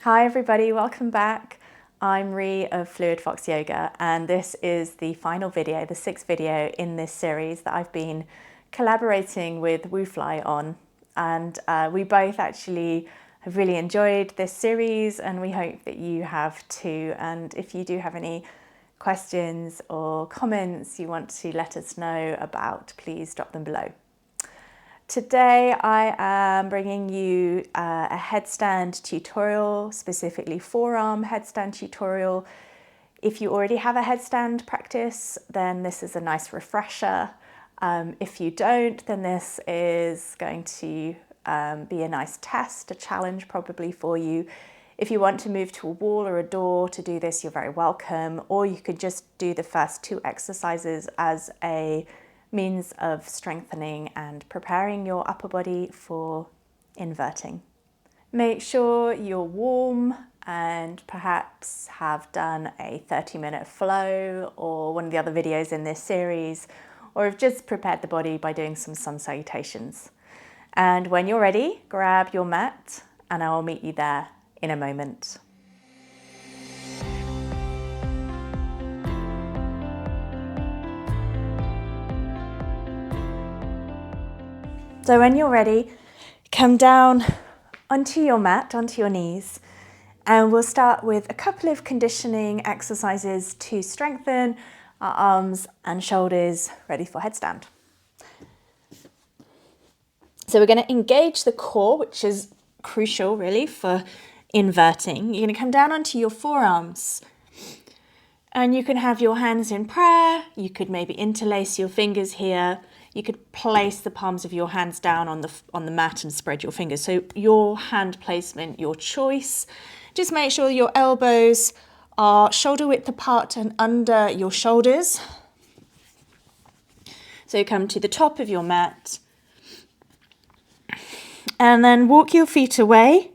Hi everybody, welcome back. I'm Ree of Fluid Fox Yoga, and this is the final video, the sixth video in this series that I've been collaborating with Wuufly on. And we both actually have really enjoyed this series, and we hope that you have too. And if you do have any questions or comments you want to let us know about, please drop them below. Today I am bringing you a headstand tutorial, specifically forearm headstand tutorial. If you already have a headstand practice, then this is a nice refresher. If you don't, then this is going to be a nice test, a challenge probably for you. If you want to move to a wall or a door to do this, you're very welcome, or you could just do the first two exercises as a means of strengthening and preparing your upper body for inverting. Make sure you're warm and perhaps have done a 30-minute flow or one of the other videos in this series, or have just prepared the body by doing some sun salutations. And when you're ready, grab your mat and I will meet you there in a moment. So when you're ready, come down onto your mat, onto your knees, and we'll start with a couple of conditioning exercises to strengthen our arms and shoulders ready for headstand. So we're going to engage the core, which is crucial really for inverting. You're going to come down onto your forearms, and you can have your hands in prayer. You could maybe interlace your fingers here. You could place the palms of your hands down on the mat and spread your fingers. So your hand placement, your choice. Just make sure your elbows are shoulder width apart and under your shoulders. So you come to the top of your mat and then walk your feet away.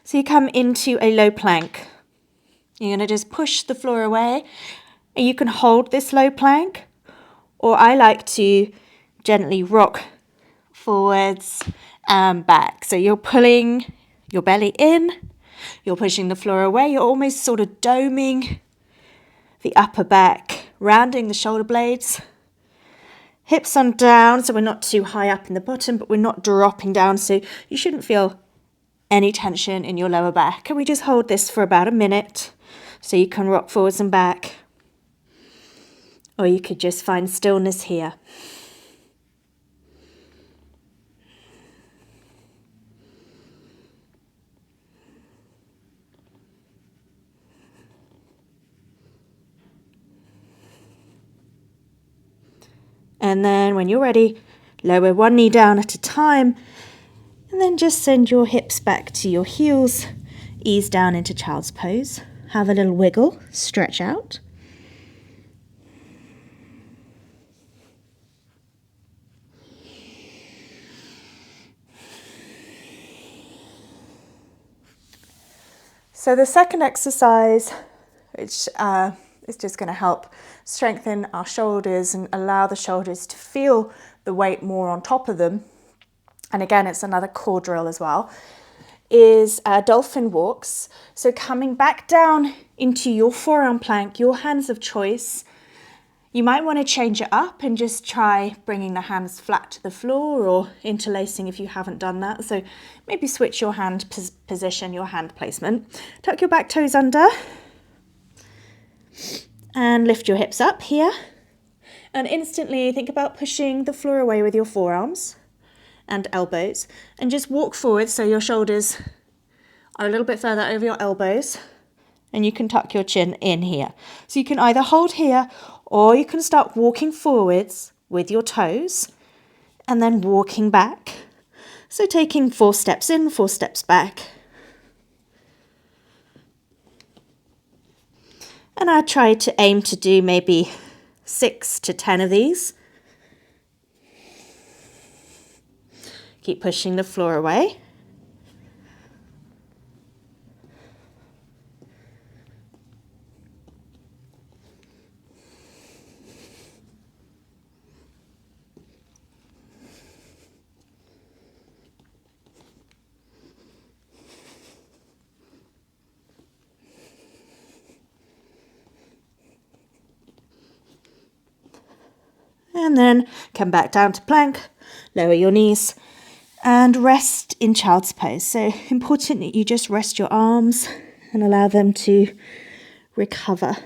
So you come into a low plank. You're going to just push the floor away, and you can hold this low plank, or I like to gently rock forwards and back. So you're pulling your belly in, you're pushing the floor away, you're almost sort of doming the upper back, rounding the shoulder blades. Hips on down, so we're not too high up in the bottom, but we're not dropping down, so you shouldn't feel any tension in your lower back. And we just hold this for about a minute, so you can rock forwards and back. Or you could just find stillness here. And then when you're ready, lower one knee down at a time, and then just send your hips back to your heels. Ease down into child's pose. Have a little wiggle, stretch out. So the second exercise, which is just going to help strengthen our shoulders and allow the shoulders to feel the weight more on top of them, and again it's another core drill as well, is dolphin walks. So coming back down into your forearm plank, your hands of choice. You might want to change it up and just try bringing the hands flat to the floor, or interlacing if you haven't done that. So maybe switch your hand position, your hand placement. Tuck your back toes under and lift your hips up here. And instantly think about pushing the floor away with your forearms and elbows, and just walk forward so your shoulders are a little bit further over your elbows, and you can tuck your chin in here. So you can either hold here, or you can start walking forwards with your toes and then walking back. So taking 4 steps in, 4 steps back. And I try to aim to do maybe 6 to 10 of these. Keep pushing the floor away. And then come back down to plank, lower your knees and rest in child's pose. So important that you just rest your arms and allow them to recover.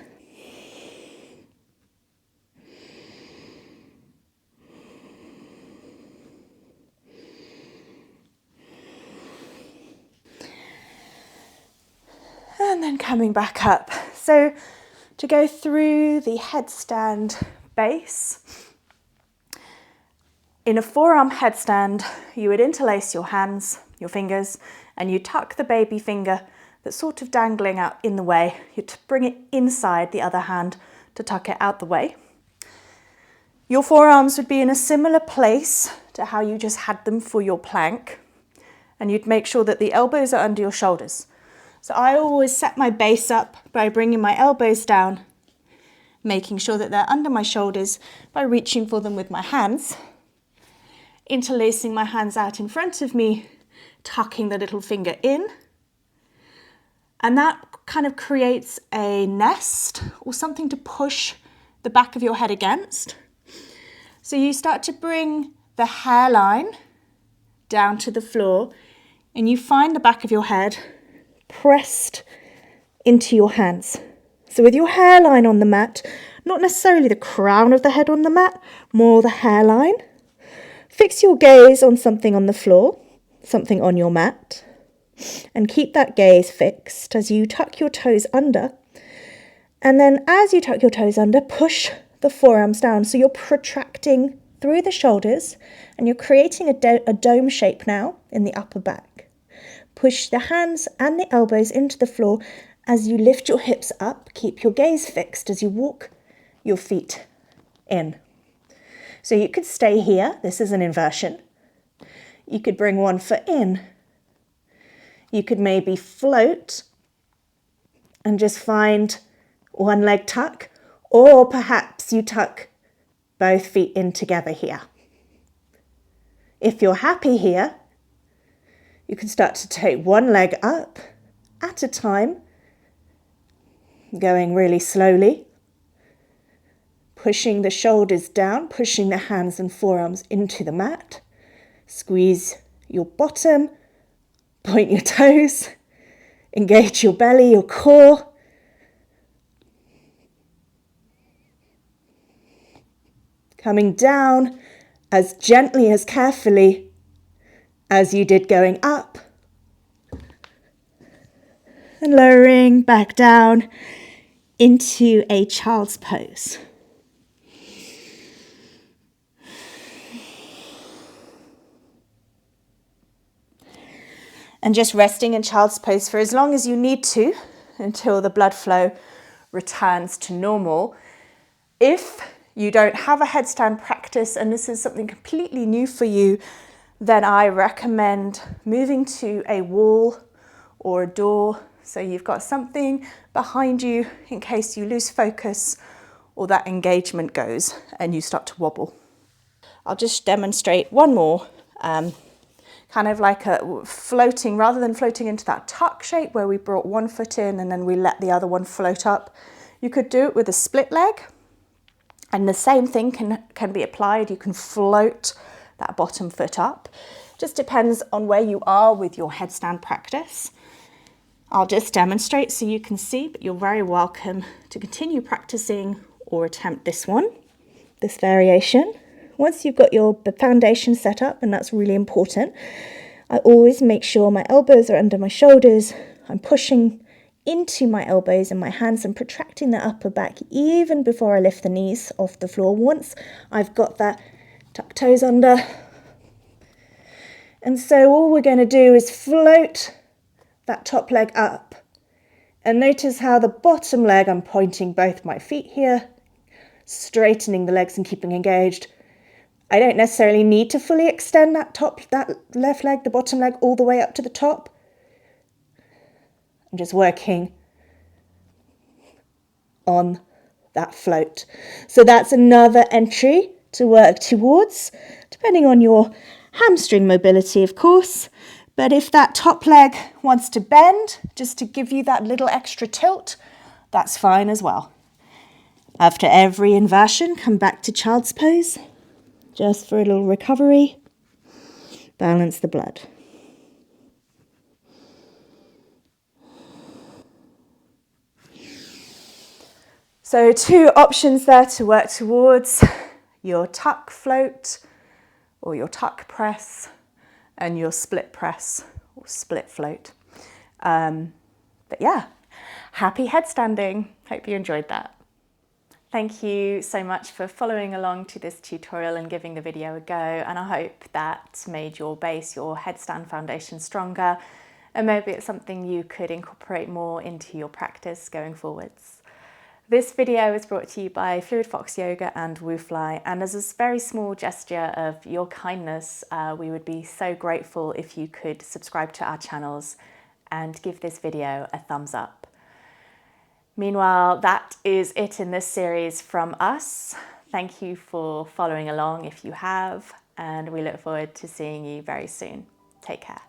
And then coming back up. So to go through the headstand base, in a forearm headstand, you would interlace your hands, your fingers, and you tuck the baby finger that's sort of dangling out in the way. You bring it inside the other hand to tuck it out the way. Your forearms would be in a similar place to how you just had them for your plank, and you'd make sure that the elbows are under your shoulders. So I always set my base up by bringing my elbows down, making sure that they're under my shoulders by reaching for them with my hands, interlacing my hands out in front of me, tucking the little finger in. And that kind of creates a nest or something to push the back of your head against. So you start to bring the hairline down to the floor and you find the back of your head pressed into your hands. So with your hairline on the mat, not necessarily the crown of the head on the mat, more the hairline. Fix your gaze on something on the floor, something on your mat, and keep that gaze fixed as you tuck your toes under. And then as you tuck your toes under, push the forearms down. So you're protracting through the shoulders and you're creating a dome shape now in the upper back. Push the hands and the elbows into the floor as you lift your hips up. Keep your gaze fixed as you walk your feet in. So you could stay here. This is an inversion. You could bring one foot in. You could maybe float and just find one leg tuck, or perhaps you tuck both feet in together here. If you're happy here, you can start to take one leg up at a time, going really slowly, pushing the shoulders down, pushing the hands and forearms into the mat. Squeeze your bottom, point your toes, engage your belly, your core. Coming down as gently, as carefully as you did going up. And lowering back down into a child's pose. And just resting in child's pose for as long as you need to until the blood flow returns to normal. If you don't have a headstand practice and this is something completely new for you, then I recommend moving to a wall or a door so you've got something behind you in case you lose focus or that engagement goes and you start to wobble. I'll just demonstrate one more, kind of like a floating, rather than floating into that tuck shape where we brought one foot in and then we let the other one float up. You could do it with a split leg, and the same thing can be applied. You can float that bottom foot up. Just depends on where you are with your headstand practice. I'll just demonstrate so you can see, but you're very welcome to continue practicing or attempt this one, this variation. Once you've got your foundation set up, and that's really important, I always make sure my elbows are under my shoulders. I'm pushing into my elbows and my hands and protracting the upper back even before I lift the knees off the floor. Once I've got that, tuck toes under. And so all we're going to do is float that top leg up. And notice how the bottom leg, I'm pointing both my feet here, straightening the legs and keeping engaged. I don't necessarily need to fully extend that left leg, the bottom leg, all the way up to the top. I'm just working on that float. So that's another entry to work towards, depending on your hamstring mobility, of course. But if that top leg wants to bend, just to give you that little extra tilt, that's fine as well. After every inversion, come back to child's pose just for a little recovery, balance the blood. So 2 options there to work towards: your tuck float or your tuck press, and your split press or split float. But yeah, happy headstanding. Hope you enjoyed that. Thank you so much for following along to this tutorial and giving the video a go, and I hope that made your base, your headstand foundation stronger, and maybe it's something you could incorporate more into your practice going forwards. This video is brought to you by Fluid Fox Yoga and Wuufly, and as a very small gesture of your kindness, we would be so grateful if you could subscribe to our channels and give this video a thumbs up. Meanwhile, that is it in this series from us. Thank you for following along if you have, and we look forward to seeing you very soon. Take care.